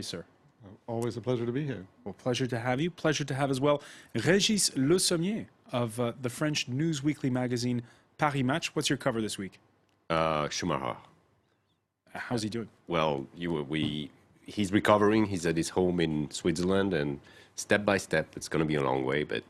Sir. Always a pleasure to be here. Well, pleasure to have you. Pleasure to have as well Régis Le Sommier of the French news weekly magazine Paris Match. What's your cover this week? Schumacher. How's he doing? Well, he's recovering. He's at his home in Switzerland, and step by step, it's going to be a long way, but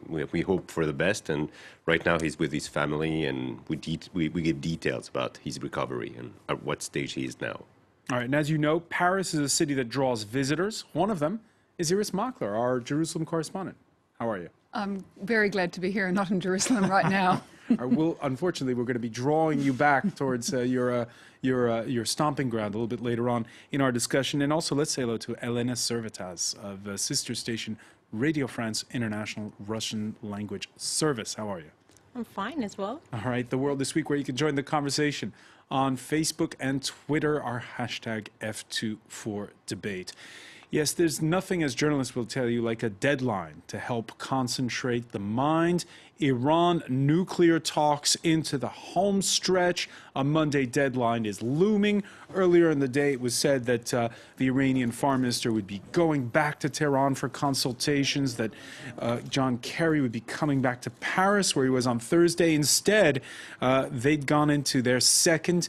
we hope for the best. And right now, he's with his family, and we give details about his recovery and at what stage he is now. All right, and as you know, Paris is a city that draws visitors. One of them is Iris Makler, our Jerusalem correspondent. How are you? I'm very glad to be here, not in Jerusalem right now. Unfortunately, we're going to be drawing you back towards your stomping ground a little bit later on in our discussion. And also, let's say hello to Elena Servitas of sister station Radio France International Russian Language Service. How are you? I'm fine as well. All right, the world this week, where you can join the conversation on Facebook and Twitter, our hashtag F24Debate. Yes, there's nothing, as journalists will tell you, like a deadline to help concentrate the mind. Iran nuclear talks into the home stretch. A Monday deadline is looming. Earlier in the day, it was said that the Iranian foreign minister would be going back to Tehran for consultations, that John Kerry would be coming back to Paris, where he was on Thursday. Instead, they'd gone into their second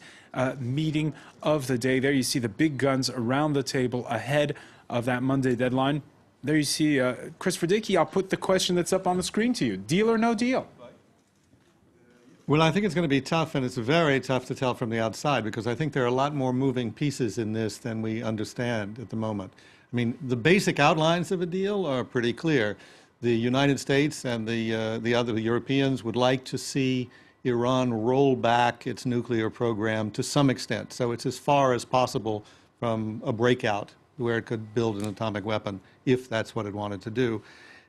meeting of the day. There you see the big guns around the table ahead of that Monday deadline. There you see Chris Verdicki. I'll put the question that's up on the screen to you. Deal or no deal? Well, I think it's going to be tough, and it's very tough to tell from the outside, because I think there are a lot more moving pieces in this than we understand at the moment. I mean, the basic outlines of a deal are pretty clear. The United States and the other Europeans would like to see Iran roll back its nuclear program to some extent. So it's as far as possible from a breakout where it could build an atomic weapon, if that's what it wanted to do.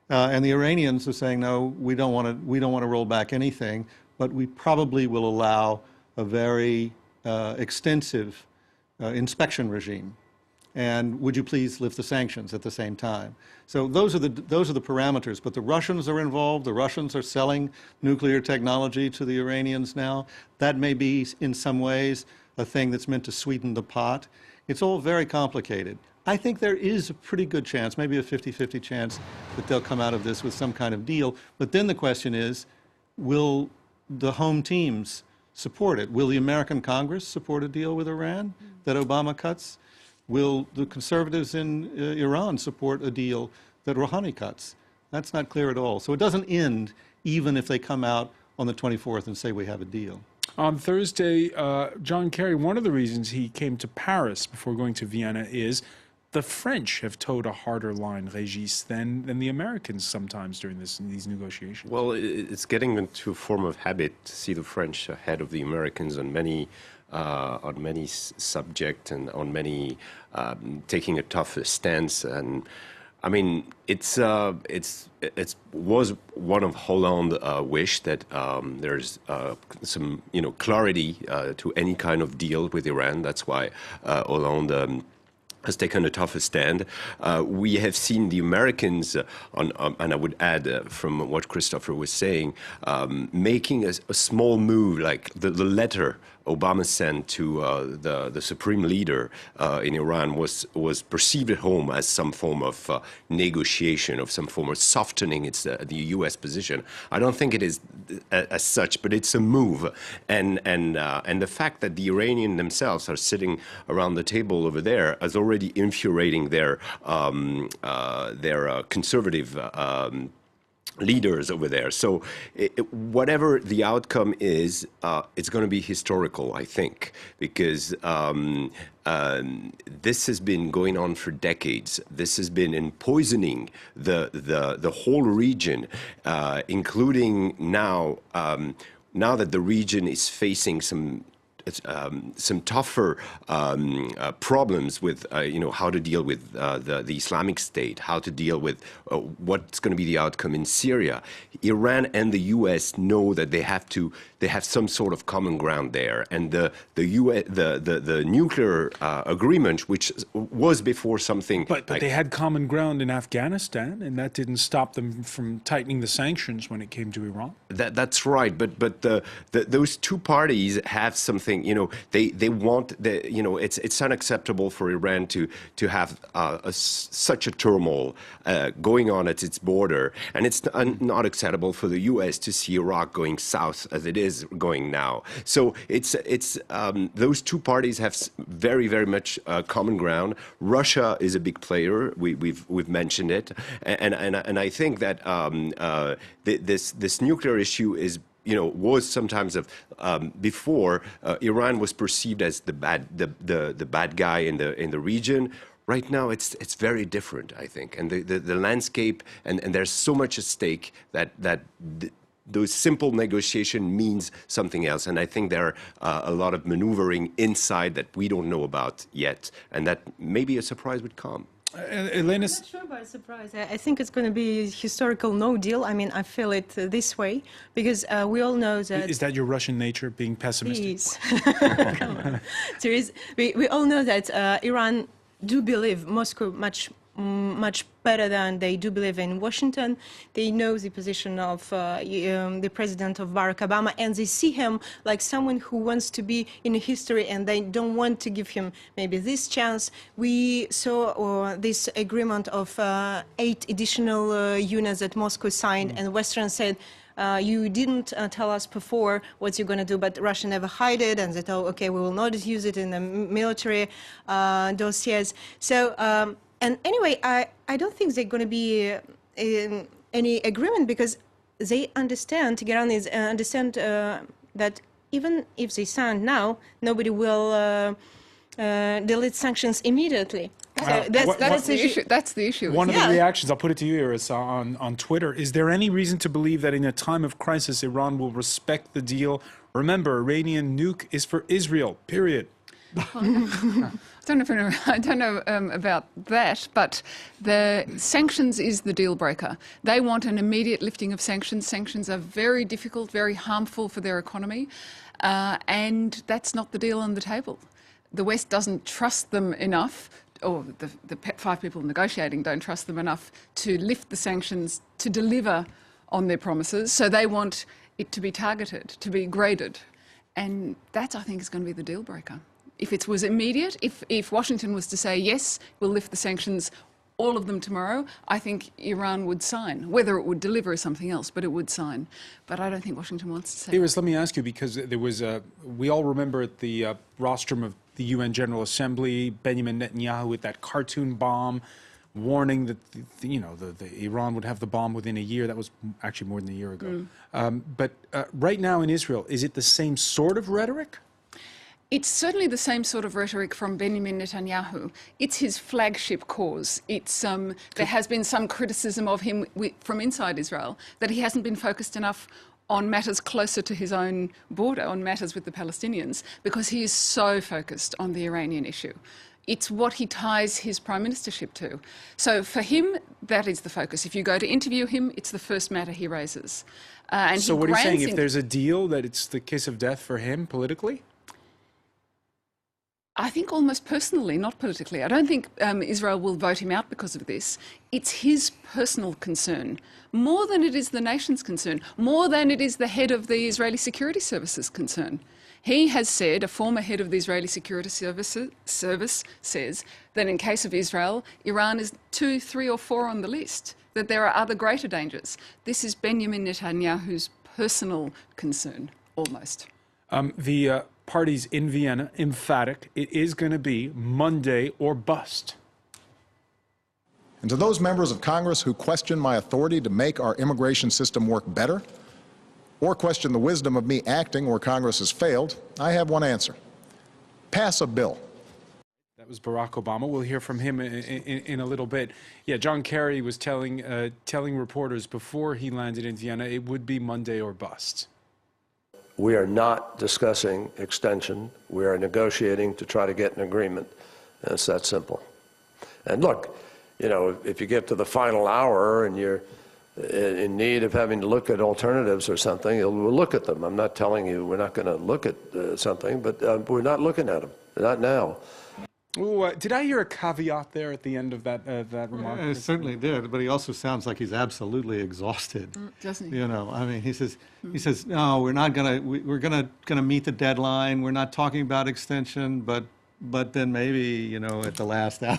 And the Iranians are saying, no, we don't want to roll back anything, but we probably will allow a very extensive inspection regime. And would you please lift the sanctions at the same time? So those are the parameters. But the Russians are involved. The Russians are selling nuclear technology to the Iranians now. That may be, in some ways, a thing that's meant to sweeten the pot. It's all very complicated. I think there is a pretty good chance, maybe a 50-50 chance, that they'll come out of this with some kind of deal. But then the question is, will the home teams support it? Will the American Congress support a deal with Iran that Obama cuts? Will the conservatives in Iran support a deal that Rouhani cuts? That's not clear at all. So it doesn't end even if they come out on the 24th and say we have a deal. On Thursday, John Kerry, one of the reasons he came to Paris before going to Vienna is the French have towed a harder line, Régis, than the Americans sometimes during these negotiations. Well, it's getting into a form of habit to see the French ahead of the Americans on many subjects and on many taking a tougher stance. And I mean, it was one of Hollande's wish that there's some clarity to any kind of deal with Iran. That's why Hollande has taken a tougher stand. We have seen the Americans, and I would add from what Christopher was saying, making a small move, like the letter Obama sent to the supreme leader in Iran was perceived at home as some form of negotiation, of some form of softening the U.S. position. I don't think it is as such, but it's a move, and the fact that the Iranians themselves are sitting around the table over there is already infuriating their conservative leaders over there. So whatever the outcome is, it's going to be historical, I think, because this has been going on for decades. This has been poisoning the whole region, including now that the region is facing some tougher problems with how to deal with the Islamic State, how to deal with what's going to be the outcome in Syria. Iran and the U.S. know that they have some sort of common ground there, and the nuclear agreement, which was before something. But they had common ground in Afghanistan, and that didn't stop them from tightening the sanctions when it came to Iran. That's right, but those two parties have something think, they want it's unacceptable for Iran to have such a turmoil going on at its border, and it's not acceptable for the U.S. to see Iraq going south as it is going now. So it's those two parties have very, very much common ground. Russia is a big player. We've mentioned it, and I think that this nuclear issue is, was sometimes before Iran was perceived as the bad guy in the region. Right now, it's very different, I think, and the landscape and there's so much at stake that those simple negotiation means something else. And I think there are a lot of maneuvering inside that we don't know about yet, and that maybe a surprise would come. Elena, I'm not sure about surprise. I think it's going to be historical no deal. I mean, I feel it this way because we all know that. Is that your Russian nature, being pessimistic? Please. Come on. We all know that Iran do believe Moscow much better than they do believe in Washington. They know the position of the president of Barack Obama, and they see him like someone who wants to be in history, and they don't want to give him maybe this chance. We saw this agreement of 8 additional units that Moscow signed, and Western said, you didn't tell us before what you're going to do, but Russia never hid it, and they told, okay, we will not use it in the military dossiers. So, and anyway, I don't think they're going to be in any agreement because they understand, Tehran understand that even if they sign now, nobody will delete sanctions immediately. So that's the issue. That's the issue. One of the reactions, I'll put it to you, Iris, on Twitter. Is there any reason to believe that in a time of crisis, Iran will respect the deal? Remember, Iranian nuke is for Israel, period. I don't know about that, but the sanctions is the deal breaker. They want an immediate lifting of sanctions. Sanctions are very difficult, very harmful for their economy, and that's not the deal on the table. The West doesn't trust them enough, or the 5 people negotiating don't trust them enough to lift the sanctions, to deliver on their promises. So they want it to be targeted, to be graded. And that, I think, is going to be the deal breaker. If it was immediate, if Washington was to say, yes, we'll lift the sanctions, all of them tomorrow, I think Iran would sign. Whether it would deliver is something else, but it would sign. But I don't think Washington wants to say. Iris, let me ask you, because there was we all remember at the rostrum of the UN General Assembly, Benjamin Netanyahu with that cartoon bomb, warning that the Iran would have the bomb within a year. That was actually more than a year ago. But right now in Israel, is it the same sort of rhetoric? It's certainly the same sort of rhetoric from Benjamin Netanyahu. It's his flagship cause. It's there has been some criticism of him from inside Israel that he hasn't been focused enough on matters closer to his own border, on matters with the Palestinians, because he is so focused on the Iranian issue. It's what he ties his prime ministership to. So for him, that is the focus. If you go to interview him, it's the first matter he raises. And so what are you saying? If there's a deal, that it's the kiss of death for him politically? I think almost personally, not politically. I don't think Israel will vote him out because of this. It's his personal concern, more than it is the nation's concern, more than it is the head of the Israeli Security Services concern. He has said, a former head of the Israeli Security Service says, that in case of Israel, Iran is 2, 3 or 4 on the list, that there are other greater dangers. This is Benjamin Netanyahu's personal concern, almost. The parties in Vienna, emphatic, it is going to be Monday or bust. And to those members of Congress who question my authority to make our immigration system work better, or question the wisdom of me acting where Congress has failed, I have one answer. Pass a bill. That was Barack Obama. We'll hear from him in a little bit. Yeah, John Kerry was telling reporters before he landed in Vienna it would be Monday or bust. We are not discussing extension. We are negotiating to try to get an agreement. And it's that simple. And look, if you get to the final hour and you're in need of having to look at alternatives or something, we'll look at them. I'm not telling you we're not going to look at something, but we're not looking at them. Not now. Ooh, did I hear a caveat there at the end of that remark? I certainly did, but he also sounds like he's absolutely exhausted. Doesn't he? You know, I mean, he says, no, we're not we're gonna meet the deadline. We're not talking about extension, but then maybe, you know, at the last hour.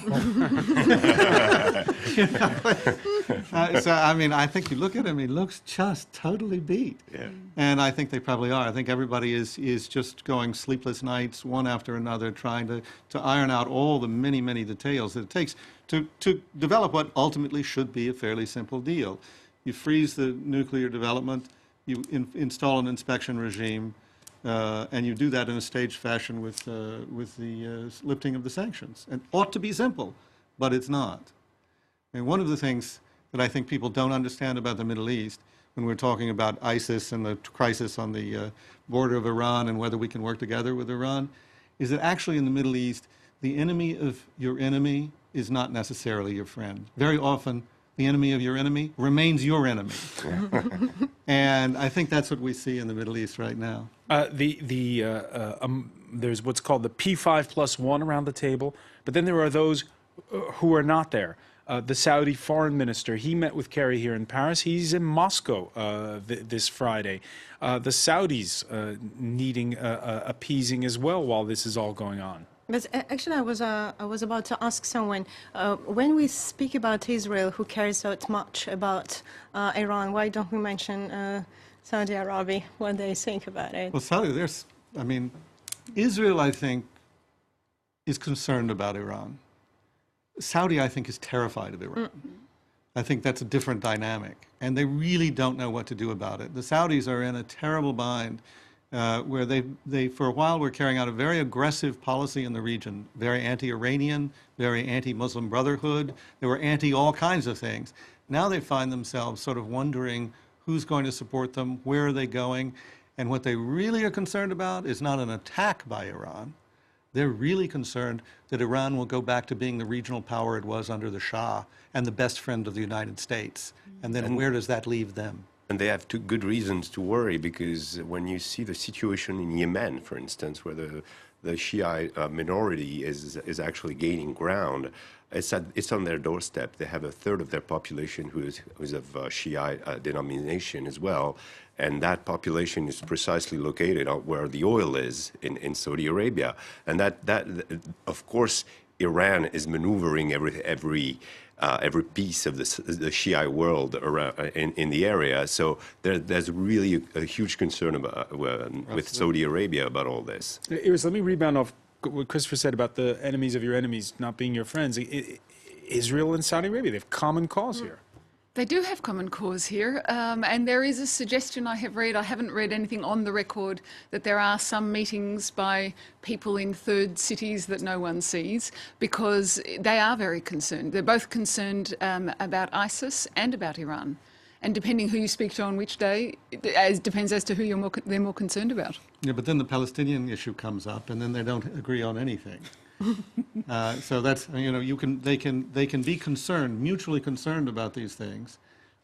You know, so, I mean, I think you look at him, he looks just totally beat. Yeah. And I think they probably are. I think everybody is just going sleepless nights, one after another, trying to iron out all the many, many details that it takes to develop what ultimately should be a fairly simple deal. You freeze the nuclear development, you install an inspection regime, and you do that in a staged fashion with the lifting of the sanctions. And ought to be simple, but it's not. And one of the things that I think people don't understand about the Middle East, when we're talking about ISIS and the crisis on the border of Iran and whether we can work together with Iran, is that actually in the Middle East, the enemy of your enemy is not necessarily your friend. Very often, the enemy of your enemy remains your enemy. And I think that's what we see in the Middle East right now. There's what's called the P5+1 around the table, but then there are those who are not there. The Saudi foreign minister, he met with Kerry here in Paris. He's in Moscow this Friday. The Saudis needing appeasing as well while this is all going on. But actually, I was about to ask someone, when we speak about Israel, who cares so much about Iran, why don't we mention Saudi Arabia, what they think about it? Well, Saudi, I mean, Israel, I think, is concerned about Iran. Saudi, I think, is terrified of Iran. I think that's a different dynamic, and they really don't know what to do about it. The Saudis are in a terrible bind where they, for a while, were carrying out a very aggressive policy in the region, very anti-Iranian, very anti-Muslim Brotherhood. They were anti all kinds of things. Now they find themselves sort of wondering who's going to support them, where are they going, and what they really are concerned about is not an attack by Iran. They're really concerned that Iran will go back to being the regional power it was under the Shah and the best friend of the United States. And then where does that leave them? And they have two good reasons to worry, because when you see the situation in Yemen, for instance, where the Shiite minority is actually gaining ground, it's on their doorstep. They have a third of their population who's of Shiite denomination as well. And that population is precisely located where the oil is in Saudi Arabia. And that of course, Iran is maneuvering every piece of the Shiite world around in the area. So there's really a huge concern about, with Saudi Arabia about all this. Iris, let me rebound off what Christopher said about the enemies of your enemies not being your friends. Israel and Saudi Arabia, they have common cause here. They do have common cause here, and there is a suggestion I have read, I haven't read anything on the record, that there are some meetings by people in third cities that no one sees, because they are very concerned. They're both concerned about ISIS and about Iran. And depending who you speak to on which day, it depends as to who they're more concerned about. Yeah, but then the Palestinian issue comes up, and then they don't agree on anything. So that's, you know, they can be concerned, mutually concerned about these things,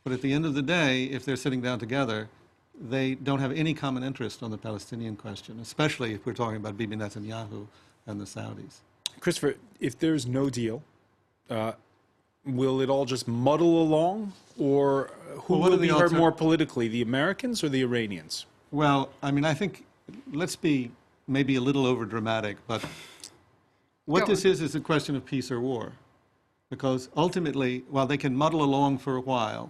but at the end of the day, if they're sitting down together, they don't have any common interest on the Palestinian question, especially if we're talking about Bibi Netanyahu and the Saudis. Christopher, if there's no deal, will it all just muddle along, or who will be hurt more politically, the Americans or the Iranians? Well, I mean, I think, let's be maybe a little over dramatic, but what this is a question of peace or war. Because ultimately, while they can muddle along for a while,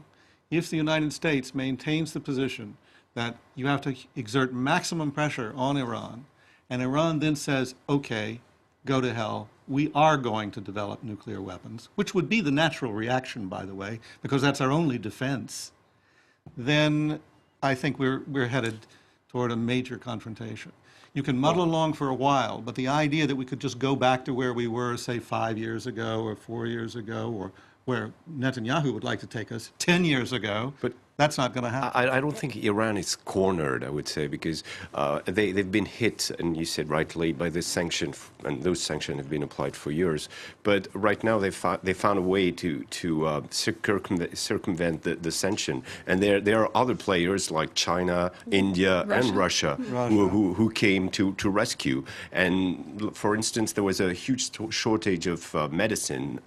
if the United States maintains the position that you have to exert maximum pressure on Iran, and Iran then says, okay, go to hell, we are going to develop nuclear weapons, which would be the natural reaction, by the way, because that's our only defense, then I think we're headed toward a major confrontation. You can muddle along for a while, but the idea that we could just go back to where we were, say, 5 years ago or 4 years ago or where Netanyahu would like to take us 10 years ago. But that's not going to happen. I don't think Iran is cornered, I would say, because they've been hit, and you said rightly, by this sanction, and those sanctions have been applied for years. But right now they found a way to circumvent the sanction. And there are other players like China, India, and Russia. Who came to rescue. And for instance, there was a huge shortage of medicine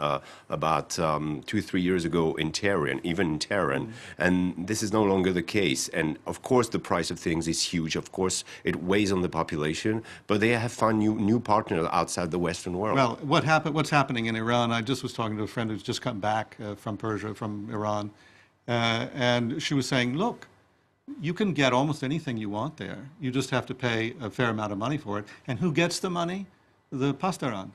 about 2-3 years ago in Tehran, even in Tehran. And this is no longer the case. And of course, the price of things is huge. Of course, it weighs on the population. But they have found new partners outside the Western world. Well, what's happening in Iran, I just was talking to a friend who's just come back from Persia, from Iran, and she was saying, look, you can get almost anything you want there. You just have to pay a fair amount of money for it. And who gets the money? The Pastaran,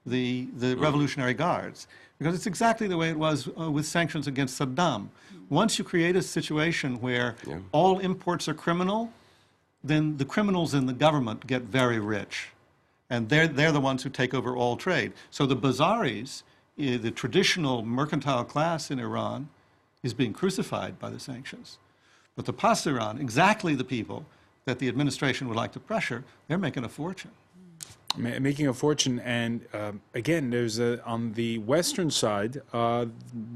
the Revolutionary Guards. Because it's exactly the way it was with sanctions against Saddam. Once you create a situation where all imports are criminal, then the criminals in the government get very rich. And they're the ones who take over all trade. So the Bazaris, the traditional mercantile class in Iran, is being crucified by the sanctions. But the Pastaran, exactly the people that the administration would like to pressure, they're making a fortune. Making a fortune, and again, there's on the Western side,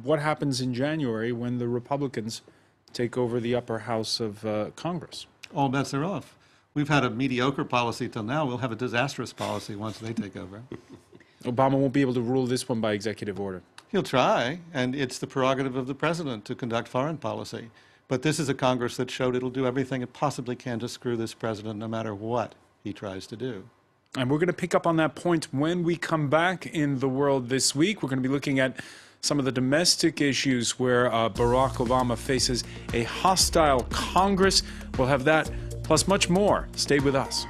what happens in January when the Republicans take over the upper house of Congress? All bets are off. We've had a mediocre policy till now. We'll have a disastrous policy once they take over. Obama won't be able to rule this one by executive order. He'll try, and it's the prerogative of the president to conduct foreign policy. But this is a Congress that showed it'll do everything it possibly can to screw this president, no matter what he tries to do. And we're going to pick up on that point when we come back in The World This Week. We're going to be looking at some of the domestic issues where Barack Obama faces a hostile Congress. We'll have that, plus much more. Stay with us.